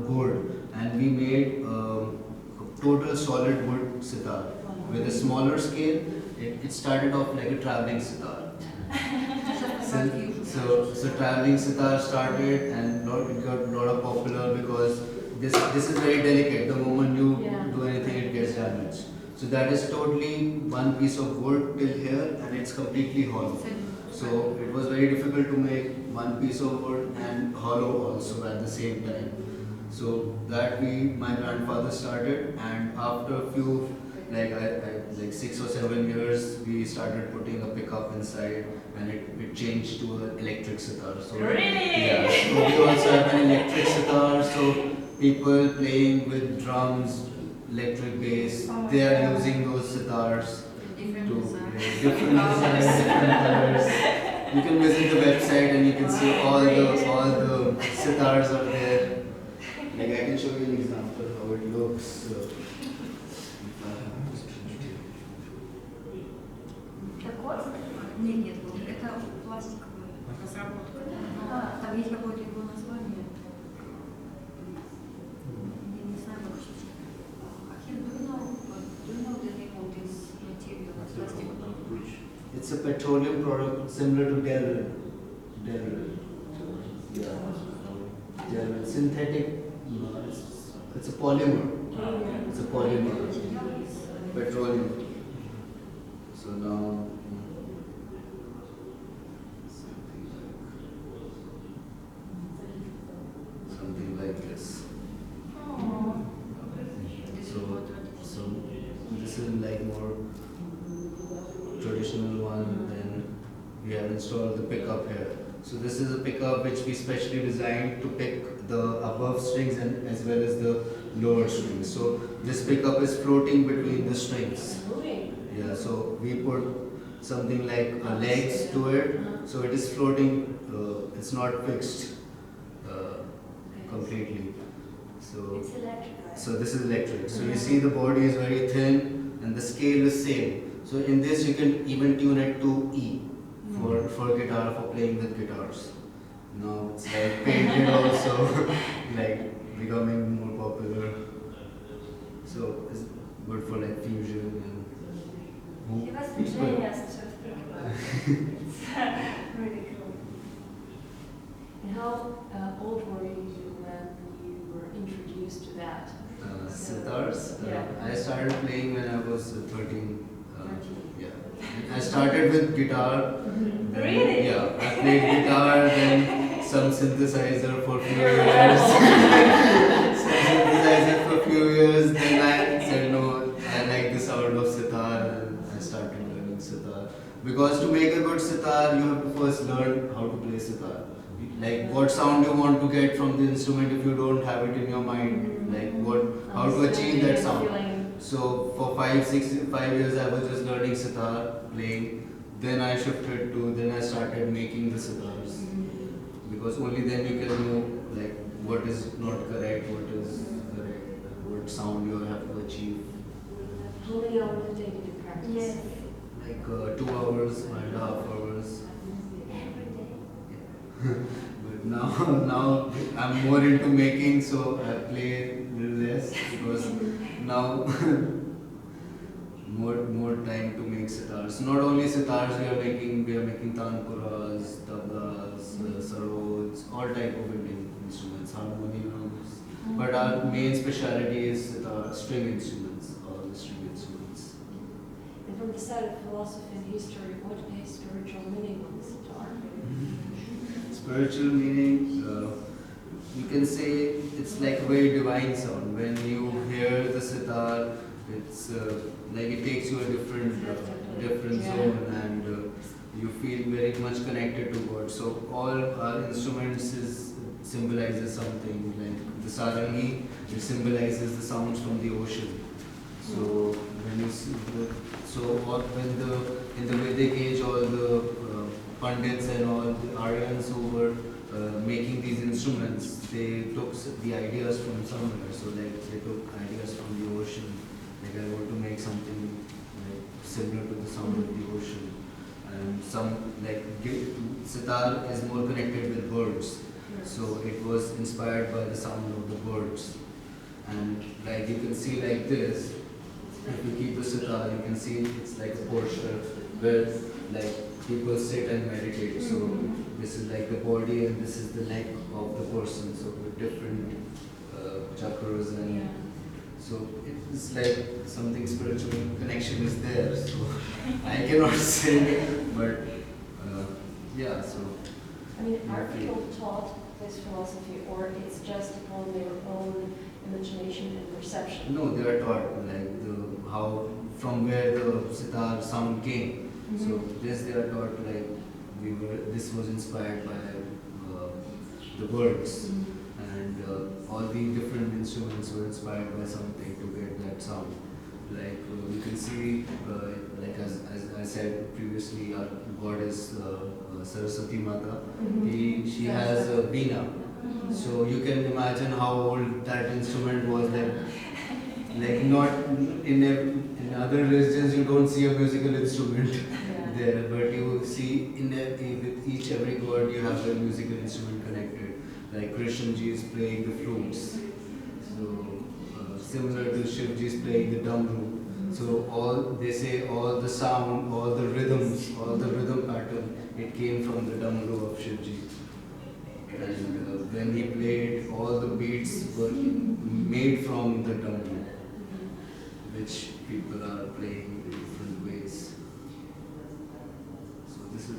gold, and we made a total solid wood sitar. With a smaller scale, it started off like a traveling sitar. So traveling sitar started, and it got a lot of popular because this is very delicate. The moment you do anything, it gets damaged. So that is totally one piece of wood till here, and it's completely hollow. So it was very difficult to make one piece of wood and hollow also at the same time. So that my grandfather started, and after a few like 6 or 7 years, we started putting a pickup inside, and it changed to an electric sitar. So Really? yeah, so we also have an electric sitar. So people playing with drums, electric bass, they are using those sitars Different to designs. play different designs, different colors. You can visit the website and you can see all the sitars are there. Like I can show you an example how it looks. Нет, это пластиковая разработка. Там есть какое-то его название. Я не знаю, как сейчас. Акхил, do you know the name of this material? Plastic? It's a petroleum product similar to Delrin. Yeah. Delrin. Synthetic. It's a polymer. It's a polymer. Petroleum. So now. Something like this. So this is like more traditional one. Then we have installed the pickup here. So this is a pickup which we specially designed to pick the above strings and as well as the lower strings. So this pickup is floating between the strings. Yeah. So we put something like legs to it. So it is floating. It's not fixed completely. So It's electric. so this is electric. So you see the body is very thin and the scale is same. So in this you can even tune it to E for guitar. guitar for playing with guitars. Now it's like painted also, like becoming more popular. So it's good for like fusion and. He was the genius to think about it. It's really cool. And how old were you when you were introduced to that? Sitars. Yeah. I started playing when I was 13. 13. Yeah. I started with guitar. Then, Really? Yeah. I played guitar, then some synthesizer for a few years. Some synthesizer for a few years. Then I said no, I like the sound of sitar, and I started learning sitar. Because to make a good sitar, you have to first learn how to play sitar. Like what sound you want to get from the instrument if you don't have it in your mind. Like how to achieve that sound. So for 5 years I was just learning sitar, playing. Then I shifted to, then I started making the sitars. Because only then you can know like what is not correct, what is correct, what sound you have to achieve. How many hours a day did you practice? Yes. Like 2 hours, 1.5 hours. But now I'm more into making, so I play a little less because now more time to make sitars. Not only sitars we are making tanpuras, tablas, sarods, all type of Indian instruments, harmoniums. But our main speciality is sitar, string instruments, all the string instruments. And from the side of philosophy and history, what is spiritual meaning of the sitar? Spiritual meaning, you can say it's like a very divine sound. When you hear the sitar, it's like it takes you a different zone, and you feel very much connected to God. So all our instruments symbolizes something. Like the sarangi, it symbolizes the sounds from the ocean. So when you see in the Vedic age, all the Pandits and all the Aryans who were making these instruments, they took the ideas from somewhere. So like they took ideas from the ocean. Like I want to make something like similar to the sound of the ocean. And some like sitar is more connected with birds. So it was inspired by the sound of the birds. And like you can see like this, if you keep the sitar, you can see it's like a posture where like people sit and meditate. So this is like the body and this is the neck of the person. So with different chakras and so it's like something spiritual connection is there. So I cannot say, but yeah. So I mean, are people taught this philosophy, or it's just upon their own imagination and perception? no, they are taught like how from where the sitar sound came. So this they are taught like this was inspired by the birds, and all the different instruments were inspired by something to get that sound. Like you can see, like as I said previously, our goddess Saraswati Mata, she has a veena. So you can imagine how old that instrument was. Like not in other religions you don't see a musical instrument there, but you see with every god you have a musical instrument connected. Like Krishna ji is playing the flutes, so similar to Shiv ji is playing the damru. So all the sound, all the rhythm pattern, it came from the damru of Shiv ji. And when he played, all the beats were made from the damru, which people are playing in different ways. So this is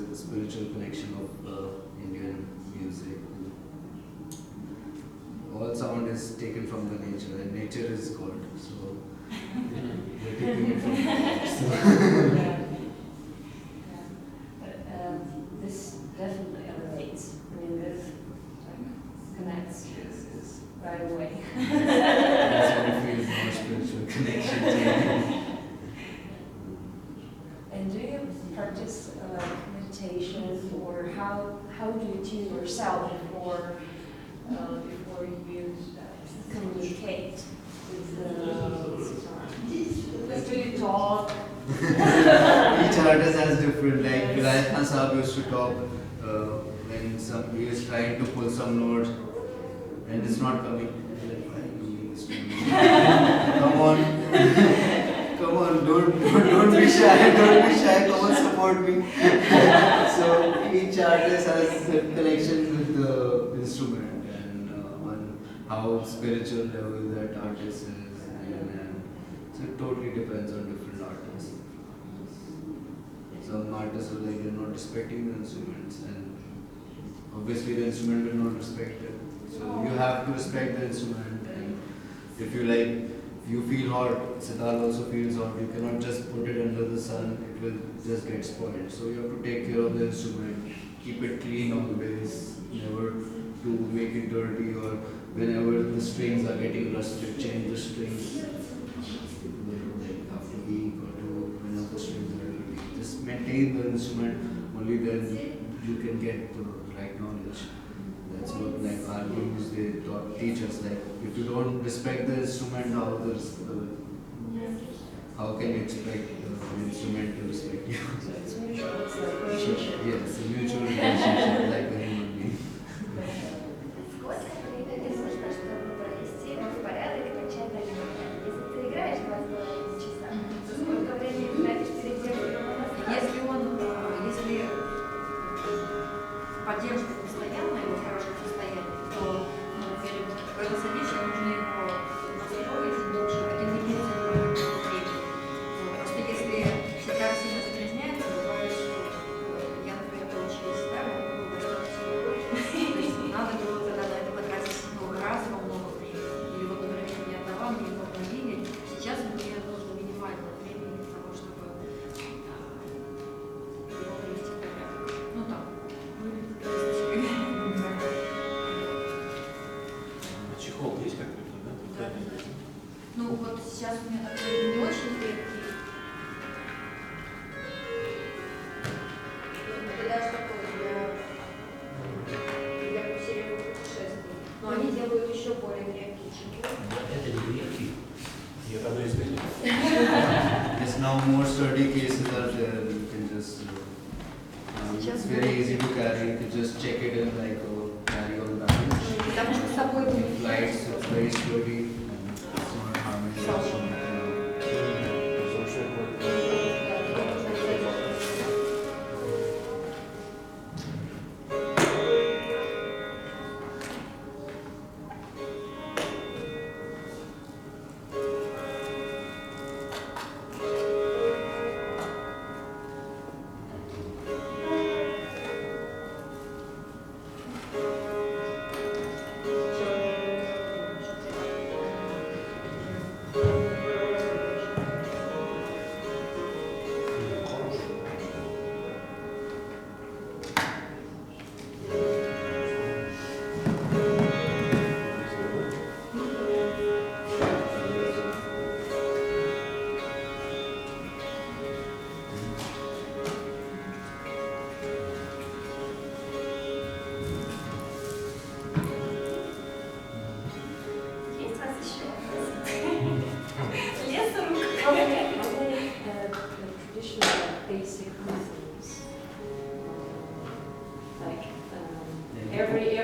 the spiritual connection of Indian music. All sound is taken from the nature, and nature is God. So they're taking it from God. So. But this definitely elevates. I mean, this connects right away. That's what we feel more spiritual connection to. And do you practice meditation, or how do you tune yourself before you communicate with the sitar? Do you talk? Each each artist has different, like Ravi Sahab used to talk when he was trying to pull some notes and it's not coming. Like, why are you doing this to me? Come on, come on, don't be shy, come on, support me. So each artist has a connection with the instrument and on how spiritual level that artist is. And so it totally depends on different artists. Some artists are like they're not respecting the instruments, and obviously the instrument will not respect it. So you have to respect the instrument, and if you feel hot, sitar also feels hot. You cannot just put it under the sun; it will just get spoiled. So you have to take care of the instrument, keep it clean always, never to make it dirty, or whenever the strings are getting rusted, change the strings. Like after a week or two, whenever the strings are dirty, just maintain the instrument. Only then you can get the right knowledge. That's what like our gurus teach us. Like if you don't respect the instrument, how can you expect the instrument to respect you? It's mutual, it's like a relationship. Yes, a mutual relationship like a human being. Сколько времени нужно, чтобы провести в порядок начальный ремонт? Если ты играешь 2,5 часа, то сколько времени тратишь перед тем, как его настраивать? Если поддерживать постоянно его в хорошем состоянии, то когда садишься, нужно его настроить лучше, это не будет занимать времени. Просто если ситар сильно загрязняется, бывает, что я, например, получила ситар, он был достаточно. То есть надо было тогда на это потратить много раз, много времени. Или вот, например, мне отдала, мне его обновили. Сейчас мне нужно минимальное времени для того, чтобы его привести в порядок. Ну там. Чехол есть какой-то, да? Да. Ну вот сейчас у меня такой не очень крепкий. Это даже такой для серьезных путешествий. Но они делают еще более крепкие чехлы. Это не редкий. Я одно из таких. Yes, now more sturdy cases are there. You can just it's very easy to carry. You can just check it in like carry all the baggage. Потому что с собой будет. Flights, it's very sturdy. It's not harming.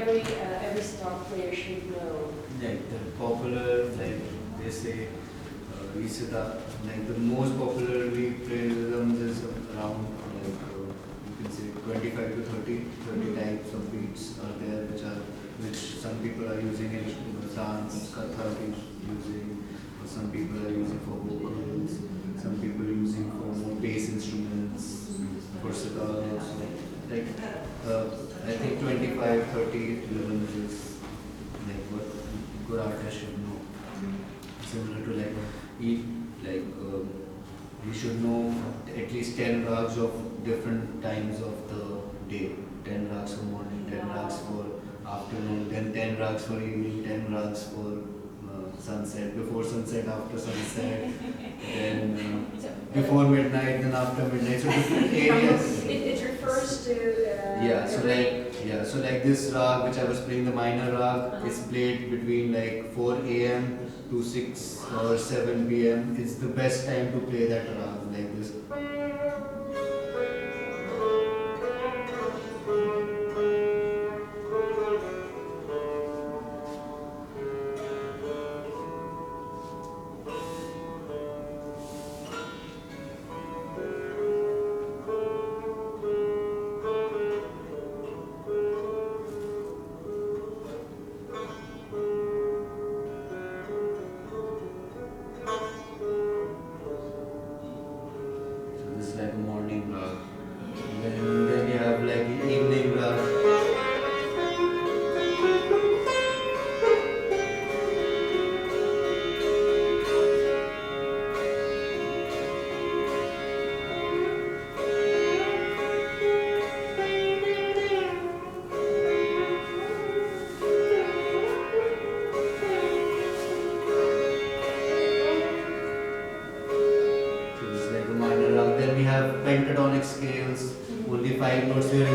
Every star player should know. Like the popular, like they say, like the most popularly played rhythms is around like you can say 25 to 30 types of beats are there, which some people are using in dance, kathak is using, or some people are using for vocals, some people are using for more bass instruments, for sitar also. Like I think 25, 30 rhythms is like what good artists should know. Similar to like we should know at least 10 rags of different times of the day. 10 rags for morning, 10 rags for afternoon, then 10 rags for evening, 10 rags for sunset, before sunset, after sunset, then before midnight, then after midnight. So different areas. It refers to So like this rag which I was playing, the minor rag, is played between like 4 a.m. to 6 or 7 p.m. It's the best time to play that rag like this. harmonic scales, only 5 notes here.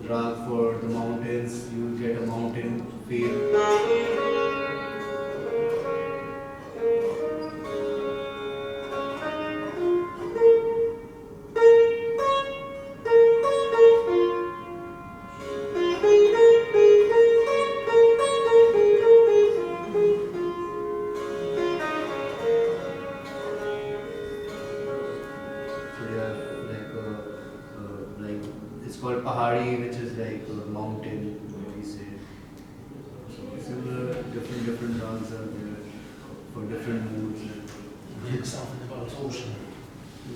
Rag for the mountains, you get a mountain feel. It's called Pahari, which is like a mountain, what we say. So similar, different rags are there for different moods. Yeah, something about ocean.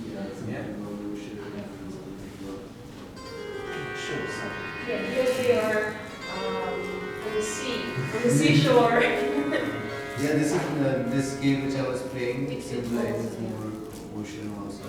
Yeah, something about ocean. Sure, something. Yeah, here we are on the seashore. Yeah, this is this game which I was playing. It symbolizes more ocean also.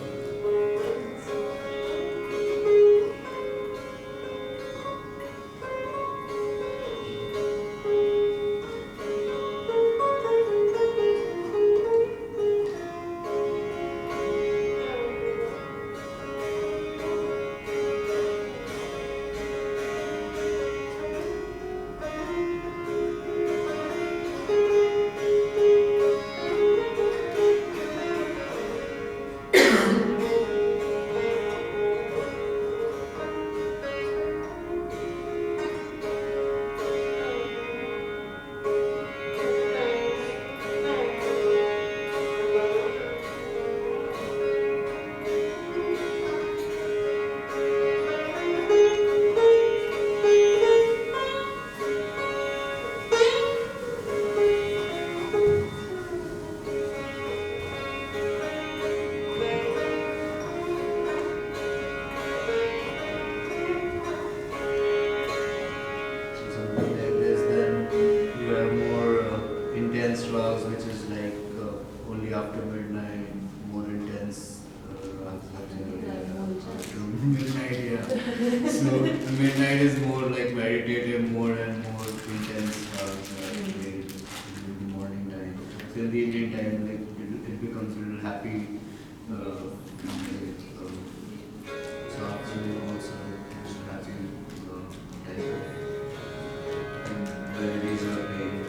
Which is like only after midnight, more intense. After midnight, yeah. So midnight is more like meditative, more and more intense in the morning time. So in the evening time, like it becomes a little happy. So afternoon also happy time. And melodies are playing.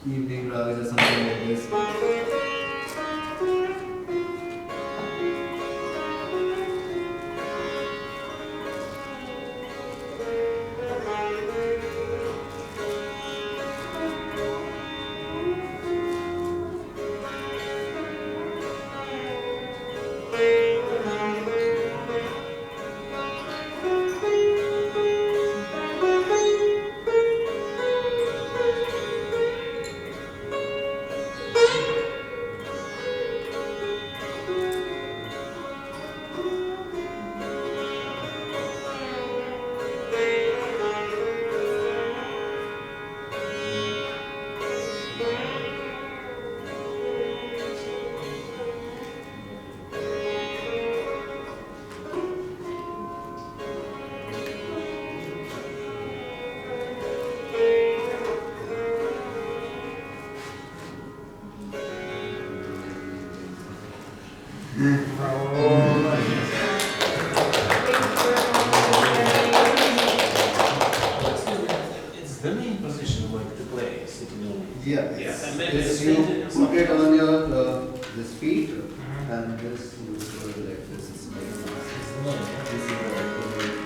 Evening rags or something like this. It's the main position where to play, sitting on. Yeah, Yeah, it's, and maybe it's extend it you and put it something. on your this feet and this you like this. It's very nice. This is the weight.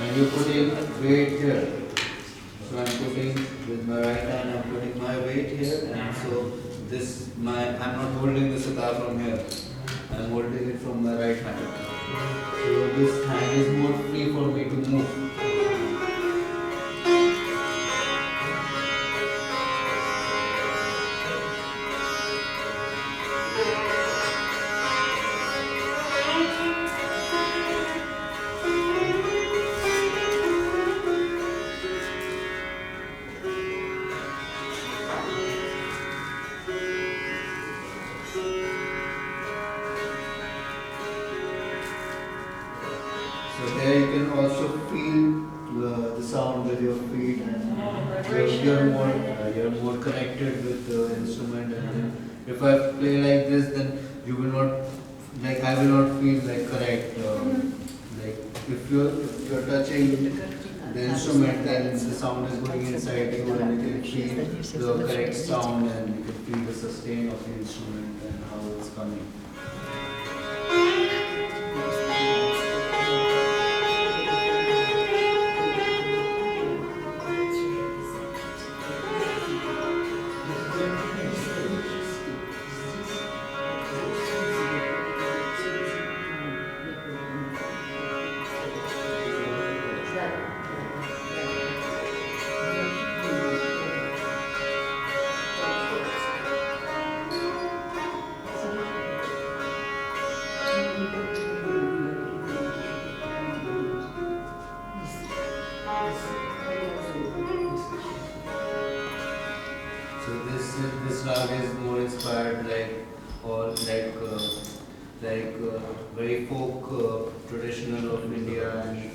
And you're putting weight here. So I'm putting with my right hand, I'm putting my weight here, and so this I'm not holding the sitar from here. I'm holding it from my right hand. So this hand is more free for me to move. So there you can also feel the sound with your feet, and you're more connected with the instrument. And then if I play like this, then you will not, like I will not feel like correct. Like if you're touching the instrument, then the sound is going inside you, and you can feel the correct sound, and you can feel the sustain of the instrument and how it's coming. This rag is more inspired very folk traditional of India, and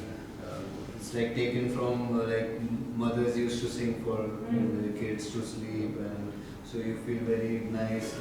it's like taken from like mothers used to sing for the kids to sleep, and so you feel very nice.